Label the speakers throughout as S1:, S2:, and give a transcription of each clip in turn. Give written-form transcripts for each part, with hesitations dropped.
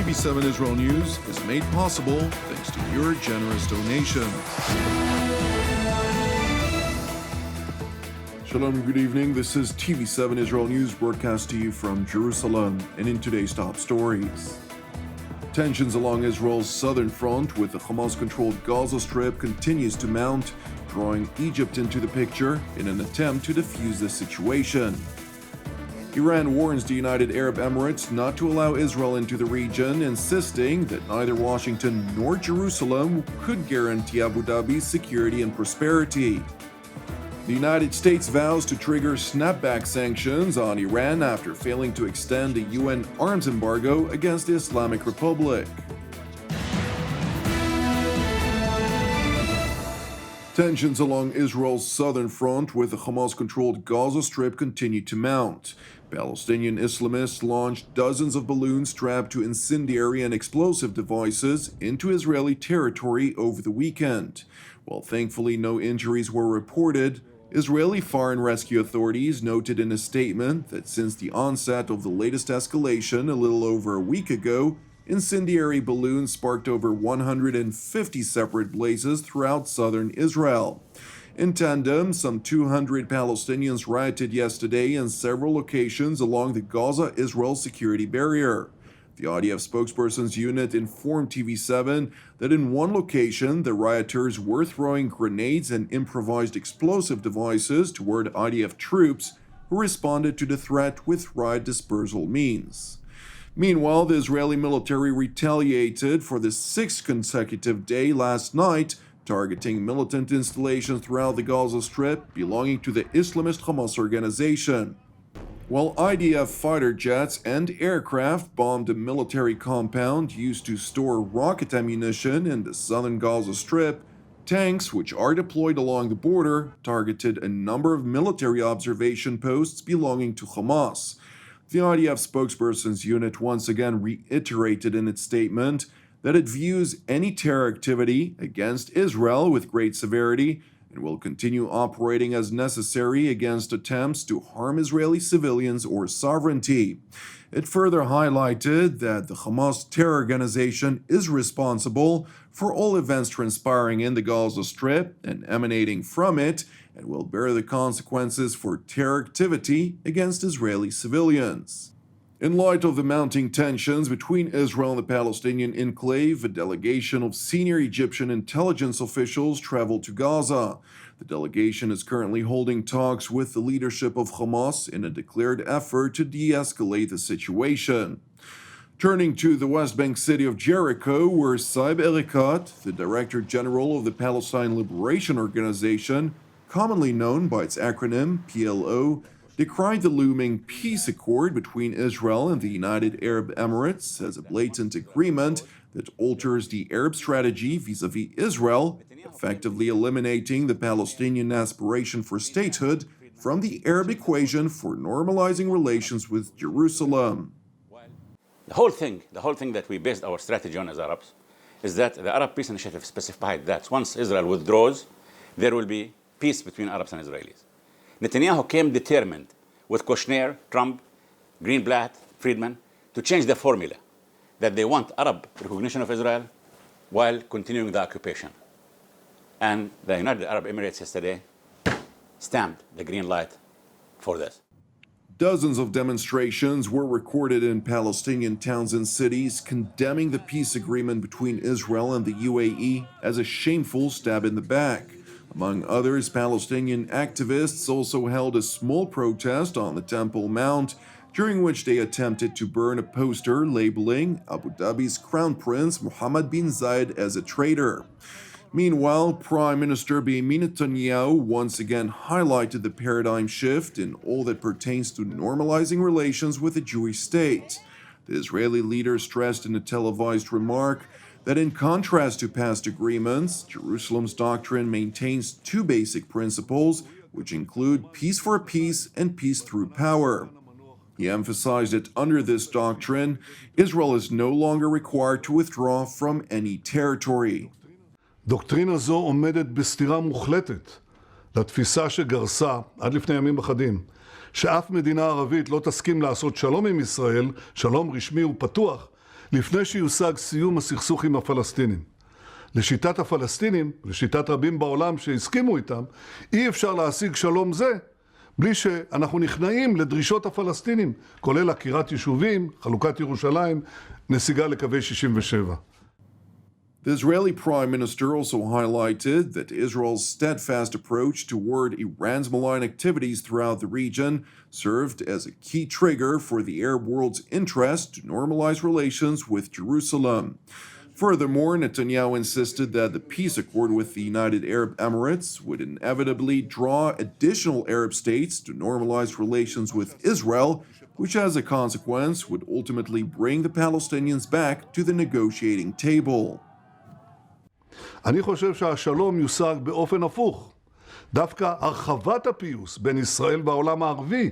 S1: TV7 Israel News is made possible thanks to your generous donations. Shalom and good evening. This is TV7 Israel News broadcast to you from Jerusalem, and in today's top stories. Tensions along Israel's southern front with the Hamas-controlled Gaza Strip continues to mount, drawing Egypt into the picture in an attempt to defuse the situation. Iran warns the United Arab Emirates not to allow Israel into the region, insisting that neither Washington nor Jerusalem could guarantee Abu Dhabi's security and prosperity. The United States vows to trigger snapback sanctions on Iran after failing to extend a UN arms embargo against the Islamic Republic. Tensions along Israel's southern front with the Hamas-controlled Gaza Strip continue to mount. Palestinian Islamists launched dozens of balloons strapped to incendiary and explosive devices into Israeli territory over the weekend. While thankfully no injuries were reported, Israeli Fire and Rescue authorities noted in a statement that since the onset of the latest escalation a little over a week ago, incendiary balloons sparked over 150 separate blazes throughout southern Israel. In tandem, some 200 Palestinians rioted yesterday in several locations along the Gaza-Israel security barrier. The IDF spokesperson's unit informed TV7 that in one location, the rioters were throwing grenades and improvised explosive devices toward IDF troops who responded to the threat with riot dispersal means. Meanwhile, the Israeli military retaliated for the sixth consecutive day last night, targeting militant installations throughout the Gaza Strip belonging to the Islamist Hamas organization. While IDF fighter jets and aircraft bombed a military compound used to store rocket ammunition in the southern Gaza Strip, tanks, which are deployed along the border, targeted a number of military observation posts belonging to Hamas. The IDF spokesperson's unit once again reiterated in its statement that it views any terror activity against Israel with great severity and will continue operating as necessary against attempts to harm Israeli civilians or sovereignty. It further highlighted that the Hamas terror organization is responsible for all events transpiring in the Gaza Strip and emanating from it, and will bear the consequences for terror activity against Israeli civilians. In light of the mounting tensions between Israel and the Palestinian enclave, a delegation of senior Egyptian intelligence officials traveled to Gaza. The delegation is currently holding talks with the leadership of Hamas in a declared effort to de-escalate the situation. Turning to the West Bank city of Jericho, where Saeb Erekat, the Director General of the Palestine Liberation Organization, commonly known by its acronym PLO, decried the looming peace accord between Israel and the United Arab Emirates as a blatant agreement that alters the Arab strategy vis-à-vis Israel, effectively eliminating the Palestinian aspiration for statehood from the Arab equation for normalizing relations with Jerusalem.
S2: The whole thing that we based our strategy on as Arabs is that the Arab Peace Initiative specified that once Israel withdraws, there will be peace between Arabs and Israelis. Netanyahu came determined with Kushner, Trump, Greenblatt, Friedman to change the formula that they want Arab recognition of Israel while continuing the occupation. And the United Arab Emirates yesterday stamped the green light for this.
S1: Dozens of demonstrations were recorded in Palestinian towns and cities condemning the peace agreement between Israel and the UAE as a shameful stab in the back. Among others, Palestinian activists also held a small protest on the Temple Mount, during which they attempted to burn a poster labeling Abu Dhabi's Crown Prince Mohammed bin Zayed as a traitor. Meanwhile, Prime Minister Benjamin Netanyahu once again highlighted the paradigm shift in all that pertains to normalizing relations with the Jewish state. The Israeli leader stressed in a televised remark that in contrast to past agreements, Jerusalem's doctrine maintains two basic principles, which include peace for peace and peace through power. He emphasized that under this doctrine, Israel is no longer required to withdraw from any territory.
S3: דוקטרינה זו עומדת בסתירה מוחלטת לתפיסה שגרסה עד לפני ימים אחדים, שאף מדינה ערבית לא תסכים לעשות שלום עם ישראל, שלום רשמי ופתוח, לפני שיושג סיום הסכסוך עם הפלסטינים. לשיטת הפלסטינים, לשיטת רבים בעולם שהסכימו איתם, אי אפשר להשיג שלום זה בלי שאנחנו נכנעים לדרישות הפלסטינים, כולל עקירת יישובים, חלוקת ירושלים, נסיגה לקווי 67.
S1: The Israeli Prime Minister also highlighted that Israel's steadfast approach toward Iran's malign activities throughout the region served as a key trigger for the Arab world's interest to normalize relations with Jerusalem. Furthermore, Netanyahu insisted that the peace accord with the United Arab Emirates would inevitably draw additional Arab states to normalize relations with Israel, which as a consequence would ultimately bring the Palestinians back to the negotiating table.
S3: אני חושב שהשלום יושג באופן הפוך. דווקא הרחבת הפיוס בין ישראל והעולם הערבי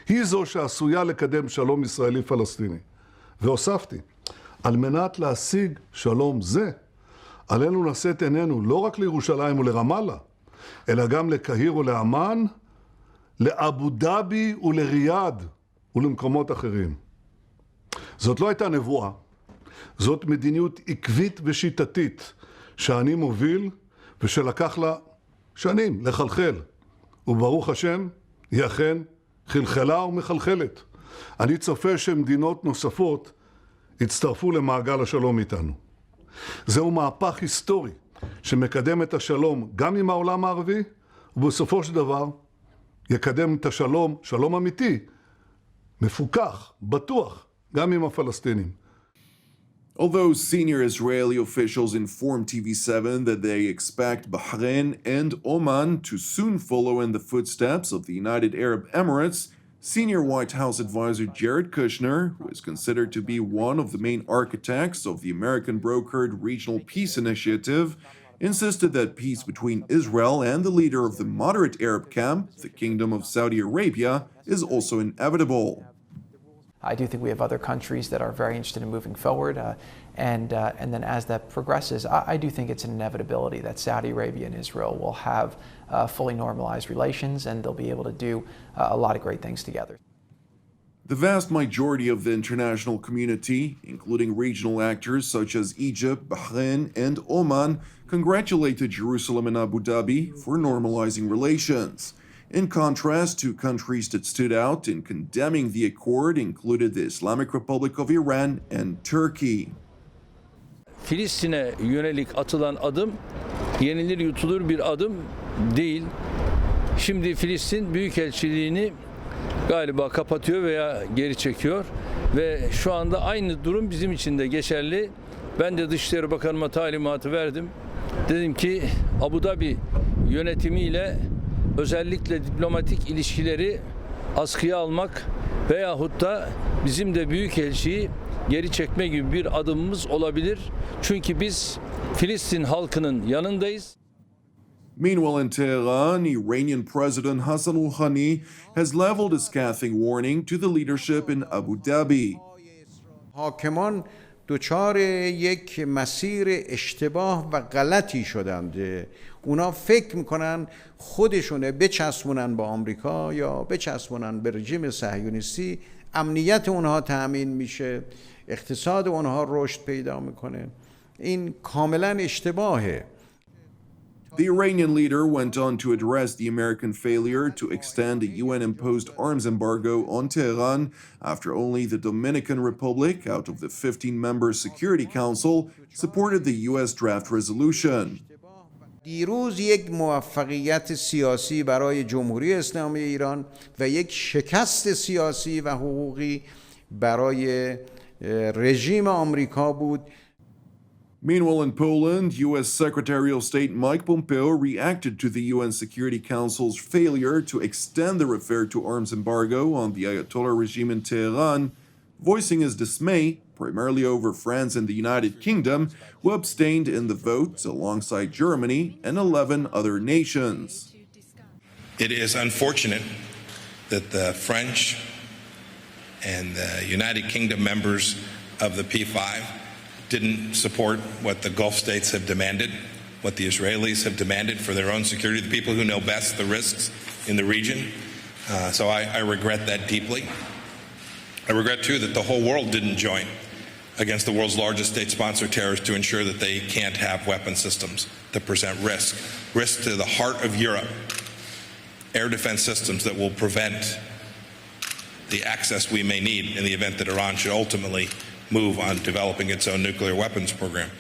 S3: היא זו שעשויה לקדם שלום ישראלי-פלסטיני. והוספתי, על מנת להשיג שלום זה, עלינו לשאת עינינו לא רק לירושלים ולרמאללה, אלא גם לקהיר ולעמן, לאבו דאבי ולריאד ולמקומות אחרים. זאת לא הייתה נבואה, זאת מדיניות עקבית ושיטתית, שאני מוביל ושלקח לה שנים לחלחל. וברוך השם, היא אכן חלחלה ומחלחלת. אני צופה שמדינות נוספות יצטרפו למעגל השלום איתנו. זהו מהפך היסטורי שמקדם את השלום גם עם העולם הערבי, ובסופו של דבר יקדם את השלום, שלום אמיתי, מפוקח, בטוח, גם עם הפלסטינים.
S1: Although senior Israeli officials informed TV7 that they expect Bahrain and Oman to soon follow in the footsteps of the United Arab Emirates, senior White House advisor Jared Kushner, who is considered to be one of the main architects of the American-brokered Regional Peace Initiative, insisted that peace between Israel and the leader of the moderate Arab camp, the Kingdom of Saudi Arabia, is also inevitable.
S4: I do think we have other countries that are very interested in moving forward, and then as that progresses, I do think it's an inevitability that Saudi Arabia and Israel will have fully normalized relations, and they'll be able to do a lot of great things together.
S1: The vast majority of the international community, including regional actors such as Egypt, Bahrain, and Oman, congratulated Jerusalem and Abu Dhabi for normalizing relations. In contrast to countries that stood out in condemning the accord included the Islamic Republic of Iran and Turkey.
S5: Filistin'e yönelik atılan adım yenilir yutulur bir adım değil. Şimdi Filistin Büyükelçiliğini galiba kapatıyor veya geri çekiyor ve şu anda aynı durum bizim için de geçerli. Ben de Dışişleri Bakanıma talimatı verdim. Dedim ki Abu Dhabi yönetimiyle özellikle diplomatik ilişkileri askıya almak veyahut da bizim de büyükelçiyi geri çekme gibi bir adımımız olabilir. Çünkü biz Filistin halkının yanındayız.
S1: Meanwhile, in Tehran, Iranian President Hassan Rouhani has leveled a scathing warning to the leadership in Abu Dhabi.
S6: حاکمان دچار یک مسیر اشتباه و غلطی شدند. اونا فکر میکنن خودشونه بچسبونن با آمریکا یا بچسبونن به رژیم صهیونیستی، امنیت اونها تأمین میشه، اقتصاد اونها رشد پیدا میکنه. این کاملا اشتباهه.
S1: The Iranian leader went on to address the American failure to extend a UN-imposed arms embargo on Tehran after only the Dominican Republic, out of the 15-member Security Council, supported the U.S. draft resolution.
S6: دیروز یک موفقیت سیاسی برای جمهوری اسلامی ایران و یک شکست سیاسی و حقوقی برای رژیم آمریکا بود.
S1: Meanwhile, in Poland, U.S. Secretary of State Mike Pompeo reacted to the UN Security Council's failure to extend the referred to arms embargo on the Ayatollah regime in Tehran, voicing his dismay primarily over France and the United Kingdom, who abstained in the vote alongside Germany and 11 other nations.
S7: It is unfortunate that the French and the United Kingdom members of the P5 didn't support what the Gulf states have demanded, what the Israelis have demanded for their own security, the people who know best the risks in the region. So I regret that deeply. I regret, too, that the whole world didn't join against the world's largest state-sponsored terrorists to ensure that they can't have weapon systems that present risk to the heart of Europe, air defense systems that will prevent the access we may need in the event that Iran should ultimately move on developing its own nuclear weapons program.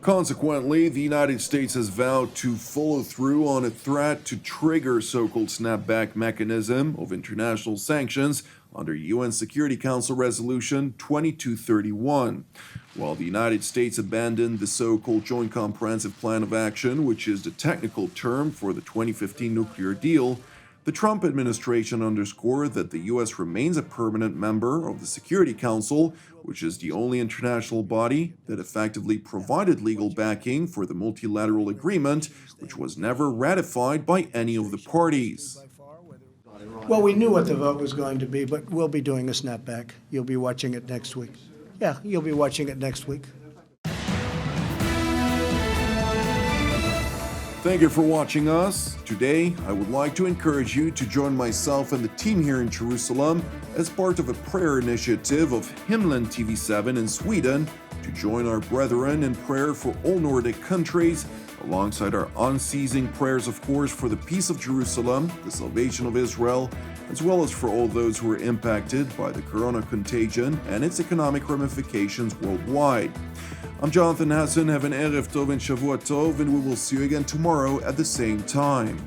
S1: Consequently, the United States has vowed to follow through on a threat to trigger so-called snapback mechanism of international sanctions under UN Security Council Resolution 2231. While the United States abandoned the so-called Joint Comprehensive Plan of Action, which is the technical term for the 2015 nuclear deal, the Trump administration underscored that the U.S. remains a permanent member of the Security Council, which is the only international body that effectively provided legal backing for the multilateral agreement, which was never ratified by any of the parties.
S8: Well, we knew what the vote was going to be, but we'll be doing a snapback. You'll be watching it next week. Yeah, you'll be watching it next week.
S1: Thank you for watching us. Today, I would like to encourage you to join myself and the team here in Jerusalem as part of a prayer initiative of Himlen TV7 in Sweden to join our brethren in prayer for all Nordic countries, alongside our unceasing prayers, of course, for the peace of Jerusalem, the salvation of Israel, as well as for all those who are impacted by the corona contagion and its economic ramifications worldwide. I'm Jonathan Hassan. Have an Erev Tov and Shavua Tov, and we will see you again tomorrow at the same time.